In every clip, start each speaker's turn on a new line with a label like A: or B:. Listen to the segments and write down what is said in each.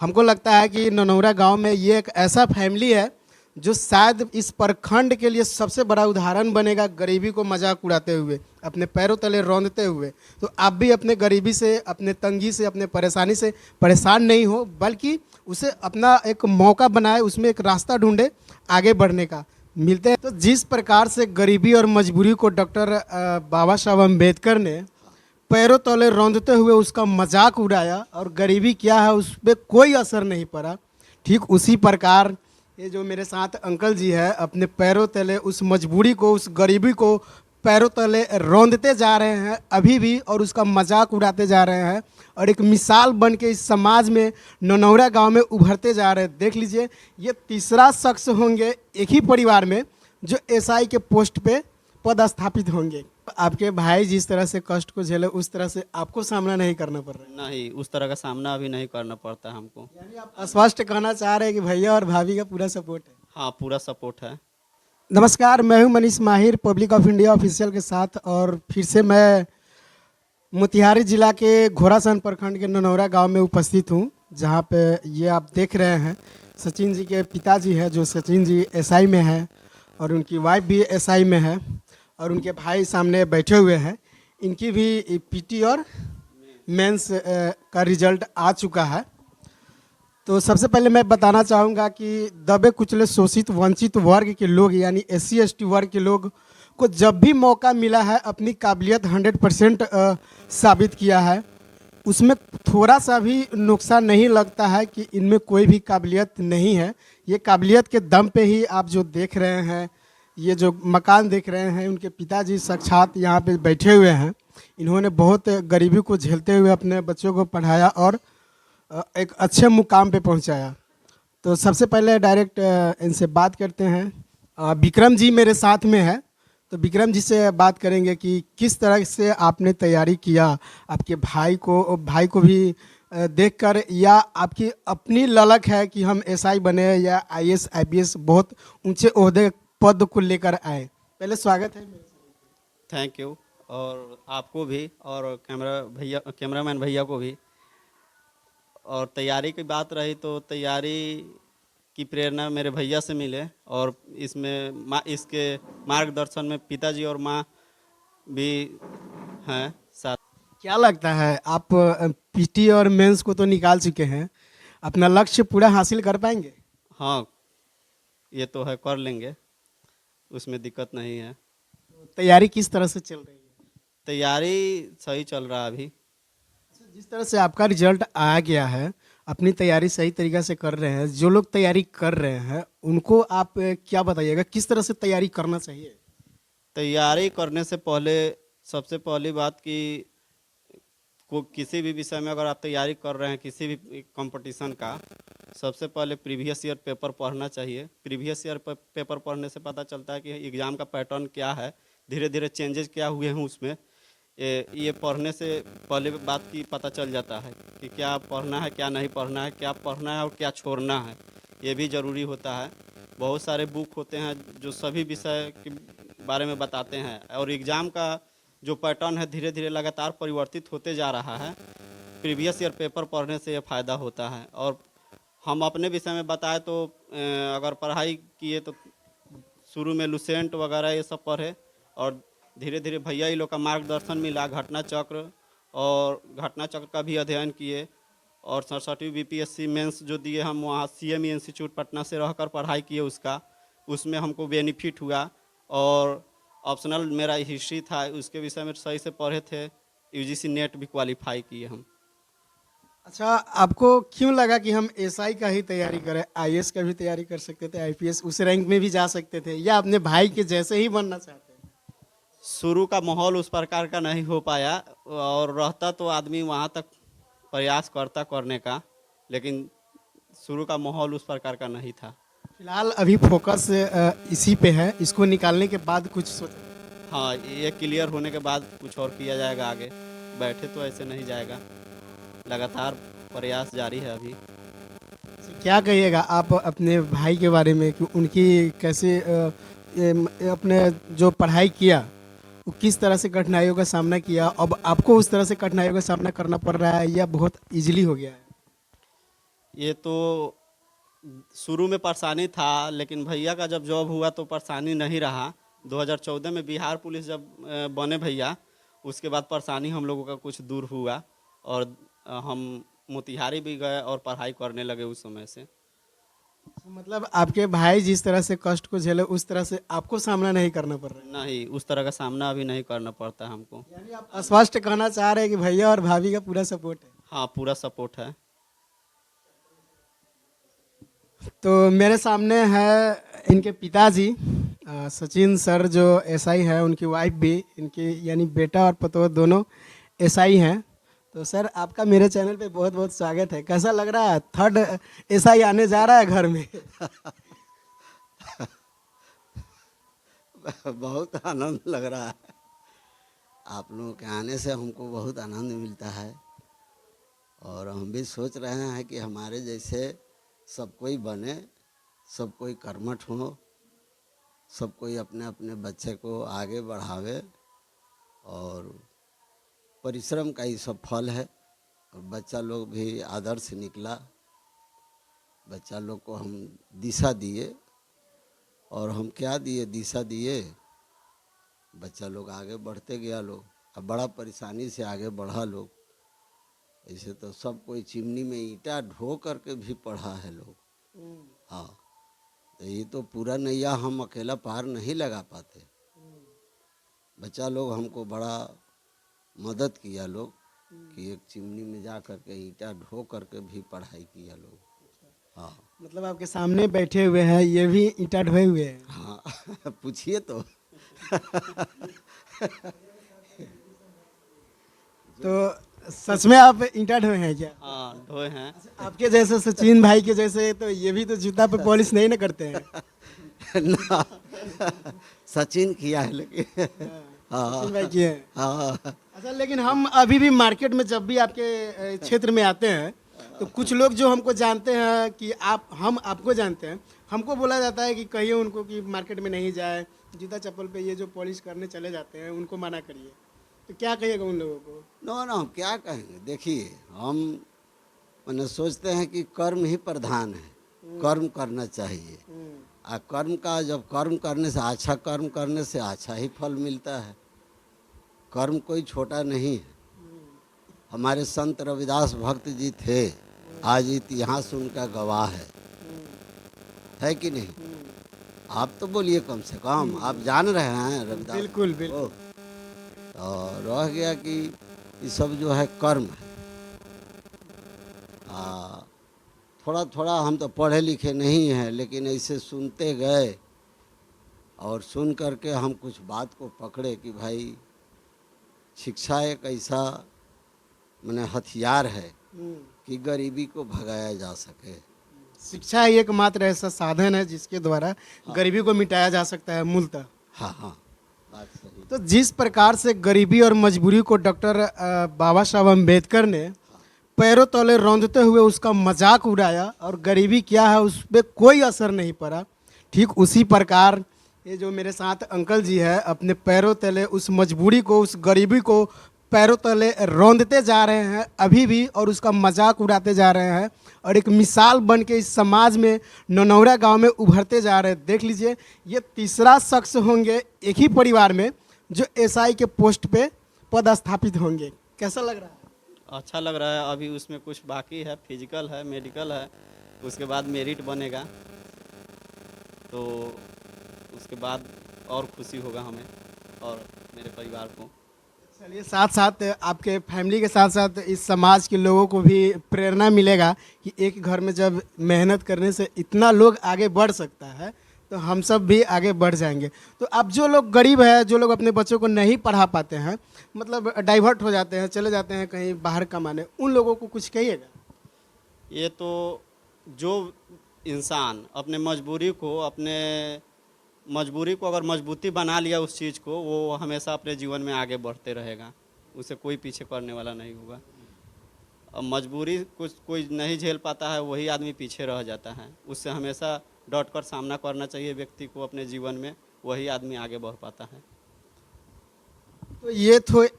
A: हमको लगता है कि ननौरा गांव में ये एक ऐसा फैमिली है जो शायद इस प्रखंड के लिए सबसे बड़ा उदाहरण बनेगा, गरीबी को मजाक उड़ाते हुए, अपने पैरों तले रौंदते हुए। तो आप भी अपने गरीबी से, अपने तंगी से, अपने परेशानी से परेशान नहीं हो, बल्कि उसे अपना एक मौका बनाए, उसमें एक रास्ता ढूंढे आगे बढ़ने का। मिलते हैं। तो जिस प्रकार से गरीबी और मजबूरी को डॉक्टर बाबा साहब अम्बेडकर ने पैरों तले रौंदते हुए उसका मजाक उड़ाया और गरीबी क्या है उस पर कोई असर नहीं पड़ा, ठीक उसी प्रकार ये जो मेरे साथ अंकल जी है अपने पैरों तले उस मजबूरी को, उस गरीबी को पैरों तले रौंदते जा रहे हैं अभी भी, और उसका मजाक उड़ाते जा रहे हैं और एक मिसाल बन के इस समाज में ननौरा गांव में उभरते जा रहे हैं। देख लीजिए, ये तीसरा शख्स होंगे एक ही परिवार में जो एसआई के पोस्ट पे पदस्थापित होंगे। आपके भाई जिस तरह से कष्ट को झेले उस तरह से आपको सामना नहीं करना पड़ रहा है।
B: नहीं, उस तरह का सामना अभी नहीं करना पड़ता हमको।
A: यानी आप स्पष्ट कहना चाह रहे हैं कि भैया और भाभी का पूरा सपोर्ट है।
B: हाँ, पूरा सपोर्ट है।
A: नमस्कार, मैं हूं मनीष माहिर पब्लिक ऑफ इंडिया ऑफिशियल के साथ, और फिर से मैं मोतिहारी जिला के घोड़ासहन प्रखंड के ननौरा गांव में उपस्थित हूं, जहां पे ये आप देख रहे हैं सचिन जी के पिताजी हैं, जो सचिन जी एसआई में है और उनकी वाइफ भी एसआई में है, और उनके भाई सामने बैठे हुए हैं। इनकी भी पीटी और मेंस का रिजल्ट आ चुका है। तो सबसे पहले मैं बताना चाहूँगा कि दबे कुचले शोषित वंचित वर्ग के लोग यानी SC ST वर्ग के लोग को जब भी मौका मिला है अपनी काबिलियत 100% साबित किया है। उसमें थोड़ा सा भी नुकसान नहीं लगता है कि इनमें कोई भी काबिलियत नहीं है। ये काबिलियत के दम पे ही आप जो देख रहे हैं, ये जो मकान देख रहे हैं, उनके पिताजी साक्षात यहाँ पे बैठे हुए हैं। इन्होंने बहुत गरीबी को झेलते हुए अपने बच्चों को पढ़ाया और एक अच्छे मुकाम पे पहुंचाया। तो सबसे पहले डायरेक्ट इनसे बात करते हैं। विक्रम जी मेरे साथ में है, तो विक्रम जी से बात करेंगे कि किस तरह से आपने तैयारी किया, आपके भाई को भी देखकर, या आपकी अपनी ललक है कि हम एसआई बने या IAS IPS बहुत ऊंचे ओहदे पद को लेकर आए। पहले स्वागत है।
B: थैंक यू, और आपको भी और कैमरामैन भैया को भी। और तैयारी की बात रही तो तैयारी की प्रेरणा मेरे भैया से मिले, और इसके मार्गदर्शन में पिताजी और माँ भी हैं साथ।
A: क्या लगता है आप पीटी और मेंस को तो निकाल चुके हैं, अपना लक्ष्य पूरा हासिल कर पाएंगे?
B: हाँ, ये तो है, कर लेंगे, उसमें दिक्कत नहीं है।
A: तैयारी किस तरह से चल रही है?
B: तैयारी सही चल रहा है अभी।
A: जिस तरह से आपका रिजल्ट आ गया है, अपनी तैयारी सही तरीके से कर रहे हैं, जो लोग तैयारी कर रहे हैं उनको आप क्या बताइएगा, किस तरह से तैयारी करना चाहिए?
B: तैयारी करने से पहले सबसे पहली बात कि किसी भी विषय में अगर आप तैयारी कर रहे हैं, किसी भी कंपटीशन का, सबसे पहले प्रीवियस ईयर पेपर पढ़ना चाहिए। प्रीवियस ईयर पेपर पढ़ने से पता चलता है कि एग्ज़ाम का पैटर्न क्या है, धीरे धीरे चेंजेस क्या हुए हैं उसमें। ये पढ़ने से पहले बात की पता चल जाता है कि क्या पढ़ना है, क्या नहीं पढ़ना है, क्या पढ़ना है और क्या छोड़ना है, ये भी ज़रूरी होता है। बहुत सारे बुक होते हैं जो सभी विषय के बारे में बताते हैं, और एग्ज़ाम का जो पैटर्न है धीरे धीरे लगातार परिवर्तित होते जा रहा है। प्रीवियस ईयर पेपर पढ़ने से ये फ़ायदा होता है। और हम अपने विषय में बताएं तो अगर पढ़ाई किए तो शुरू में लुसेंट वगैरह ये सब पढ़े, और धीरे धीरे भैया ही लोग का मार्गदर्शन मिला, घटना चक्र का भी अध्ययन किए, और 67वीं BPSC मेंस जो दिए हम वहाँ CME इंस्टीट्यूट पटना से रहकर पढ़ाई किए, उसमें हमको बेनिफिट हुआ। और ऑप्शनल मेरा हिस्ट्री था, उसके विषय में सही से पढ़े थे, UGC नेट भी क्वालिफाई किए हम।
A: अच्छा, आपको क्यों लगा कि हम SI का ही तैयारी करें? IAS का भी तैयारी कर सकते थे, IPS उस रैंक में भी जा सकते थे, या अपने भाई के जैसे ही बनना चाहते हैं?
B: शुरू का माहौल उस प्रकार का नहीं हो पाया, और रहता तो आदमी वहाँ तक प्रयास करता करने का, लेकिन शुरू का माहौल उस प्रकार का नहीं था।
A: फिलहाल अभी फोकस इसी पे है, इसको निकालने के बाद कुछ सोचा?
B: हाँ, ये क्लियर होने के बाद कुछ और किया जाएगा आगे, बैठे तो ऐसे नहीं जाएगा, लगातार प्रयास जारी है अभी।
A: क्या कहिएगा आप अपने भाई के बारे में कि उनकी कैसे अपने जो पढ़ाई किया वो किस तरह से कठिनाइयों का सामना किया, अब आपको उस तरह से कठिनाइयों का सामना करना पड़ रहा है या बहुत इजीली हो गया है?
B: ये तो शुरू में परेशानी था, लेकिन भैया का जब जॉब हुआ तो परेशानी नहीं रहा। 2014 में बिहार पुलिस जब बने भैया, उसके बाद परेशानी हम लोगों का कुछ दूर हुआ और हम मोतिहारी भी गए और पढ़ाई करने लगे उस समय से।
A: तो मतलब आपके भाई जिस तरह से कष्ट को झेले उस तरह से आपको सामना नहीं करना पड़ रहा है।
B: नहीं, उस तरह का सामना अभी नहीं करना पड़ता हमको।
A: यानी आप स्पष्ट कहना चाह रहे हैं कि भैया और भाभी का पूरा सपोर्ट है।
B: हाँ, पूरा सपोर्ट है।
A: तो मेरे सामने है इनके पिताजी सचिन सर, जो एसआई है, उनकी वाइफ भी, इनकी यानी बेटा और पतोह दोनों एसआई हैं। तो सर, आपका मेरे चैनल पे बहुत बहुत स्वागत है। कैसा लग रहा है, थर्ड एसआई आने जा रहा है घर में?
C: बहुत आनंद लग रहा है। आप लोगों के आने से हमको बहुत आनंद मिलता है और हम भी सोच रहे हैं कि हमारे जैसे सब कोई बने, सब कोई कर्मठ हो, सब कोई अपने अपने बच्चे को आगे बढ़ावे और परिश्रम का ही सब फल है। और बच्चा लोग भी आदर्श निकला, बच्चा लोग को हम दिशा दिए और हम क्या दिए, दिशा दिए। बच्चा लोग आगे बढ़ते गया लोग, अब बड़ा परेशानी से आगे बढ़ा लोग। ऐसे तो सब कोई चिमनी में ईंटा ढो करके भी पढ़ा है लोग। हाँ, तो ये तो पूरा नैया हम अकेला पार नहीं लगा पाते। बच्चा लोग हमको बड़ा मदद किया लोग कि एक चिमनी में जा करके ईंटा ढो करके भी पढ़ाई किया लोग। हाँ
A: मतलब आपके सामने बैठे हुए हैं, ये भी ईंटा ढोए हुए हैं।
C: हाँ पूछिए तो।
A: तो सच में आप ईंटा ढोए हैं क्या?
B: हाँ, ढोए हैं।
A: आपके जैसे सचिन भाई के जैसे तो ये भी तो जूता पे पॉलिश नहीं ना करते हैं।
C: ना, सचिन किया है लेकिन। हाँ
A: सचिन भाई किए हैं।
C: हाँ
A: अच्छा, लेकिन हम अभी भी मार्केट में जब भी आपके क्षेत्र में आते हैं तो कुछ लोग जो हमको जानते हैं कि हम आपको जानते हैं, हमको बोला जाता है कि कहिए उनको कि मार्केट में नहीं जाए, जूता चप्पल पे ये जो पॉलिश करने चले जाते हैं उनको मना करिए। तो क्या कहिएगा उन लोगों को?
C: नो नो, हम क्या कहेंगे। देखिए, हम मैंने सोचते हैं कि कर्म ही प्रधान है, कर्म करना चाहिए। आ कर्म का, जब कर्म करने से, अच्छा कर्म करने से अच्छा ही फल मिलता है। कर्म कोई छोटा नहीं है। हमारे संत रविदास भक्त जी थे, आज इतिहास उनका गवाह है कि नहीं? आप तो बोलिए कम से कम, आप जान रहे हैं रविदास।
A: बिल्कुल बिल्कुल।
C: और रह गया कि ये सब जो है कर्म है। थोड़ा थोड़ा हम तो पढ़े लिखे नहीं हैं, लेकिन ऐसे सुनते गए और सुन करके हम कुछ बात को पकड़े कि भाई शिक्षा एक ऐसा माने हथियार है कि गरीबी को भगाया जा सके।
A: शिक्षा ही एकमात्र ऐसा साधन है जिसके द्वारा गरीबी को मिटाया जा सकता है मूलतः।
C: हाँ हाँ, बात सही।
A: तो जिस प्रकार से गरीबी और मजबूरी को डॉक्टर बाबा साहब अम्बेडकर ने पैरों तले रौंदते हुए उसका मजाक उड़ाया और गरीबी क्या है उस पर कोई असर नहीं पड़ा, ठीक उसी प्रकार ये जो मेरे साथ अंकल जी है अपने पैरों तले उस मजबूरी को, उस गरीबी को पैरों तले रौंदते जा रहे हैं अभी भी, और उसका मजाक उड़ाते जा रहे हैं और एक मिसाल बन के इस समाज में ननौरा गांव में उभरते जा रहे हैं। देख लीजिए, ये तीसरा शख्स होंगे एक ही परिवार में जो एसआई के पोस्ट पे पदस्थापित होंगे। कैसा लग रहा है?
B: अच्छा लग रहा है। अभी उसमें कुछ बाकी है, फिजिकल है, मेडिकल है, उसके बाद मेरिट बनेगा, तो उसके बाद और खुशी होगा हमें और मेरे परिवार को।
A: चलिए, साथ साथ आपके फैमिली के साथ साथ इस समाज के लोगों को भी प्रेरणा मिलेगा कि एक घर में जब मेहनत करने से इतना लोग आगे बढ़ सकता है तो हम सब भी आगे बढ़ जाएंगे। तो अब जो लोग गरीब है, जो लोग अपने बच्चों को नहीं पढ़ा पाते हैं, मतलब डाइवर्ट हो जाते हैं, चले जाते हैं कहीं बाहर कमाने, उन लोगों को कुछ कहिएगा?
B: ये तो जो इंसान अपने मजबूरी को अगर मजबूती बना लिया उस चीज़ को, वो हमेशा अपने जीवन में आगे बढ़ते रहेगा, उसे कोई पीछे करने वाला नहीं होगा। अब मजबूरी कुछ कोई नहीं झेल पाता है, वही आदमी पीछे रह जाता है। उससे हमेशा डट कर सामना करना चाहिए व्यक्ति को अपने जीवन में, वही आदमी आगे बढ़ पाता है।
A: तो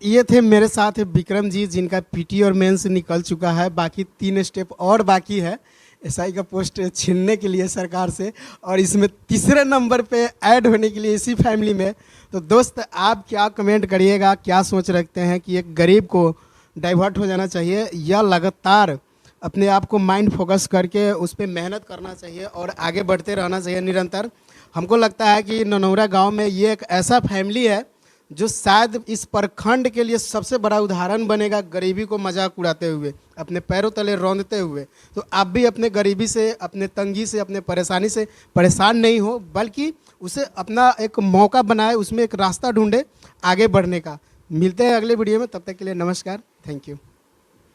A: ये थे मेरे साथ विक्रम जी, जिनका पीटी और मेंस निकल चुका है, बाकी 3 स्टेप और बाकी है। एसआई का पोस्ट छीनने के लिए सरकार से, और इसमें तीसरे नंबर पे ऐड होने के लिए इसी फैमिली में। तो दोस्त, आप क्या कमेंट करिएगा, क्या सोच रखते हैं कि एक गरीब को डाइवर्ट हो जाना चाहिए या लगातार अपने आप को माइंड फोकस करके उस पर मेहनत करना चाहिए और आगे बढ़ते रहना चाहिए निरंतर। हमको लगता है कि ननौरा गांव में ये एक ऐसा फैमिली है जो शायद इस प्रखंड के लिए सबसे बड़ा उदाहरण बनेगा, गरीबी को मजाक उड़ाते हुए, अपने पैरों तले रौंदते हुए। तो आप भी अपने गरीबी से, अपने तंगी से, अपने परेशानी से परेशान नहीं हो, बल्कि उसे अपना एक मौका बनाए, उसमें एक रास्ता ढूंढे आगे बढ़ने का। मिलते हैं अगले वीडियो में, तब तक के लिए नमस्कार, थैंक यू।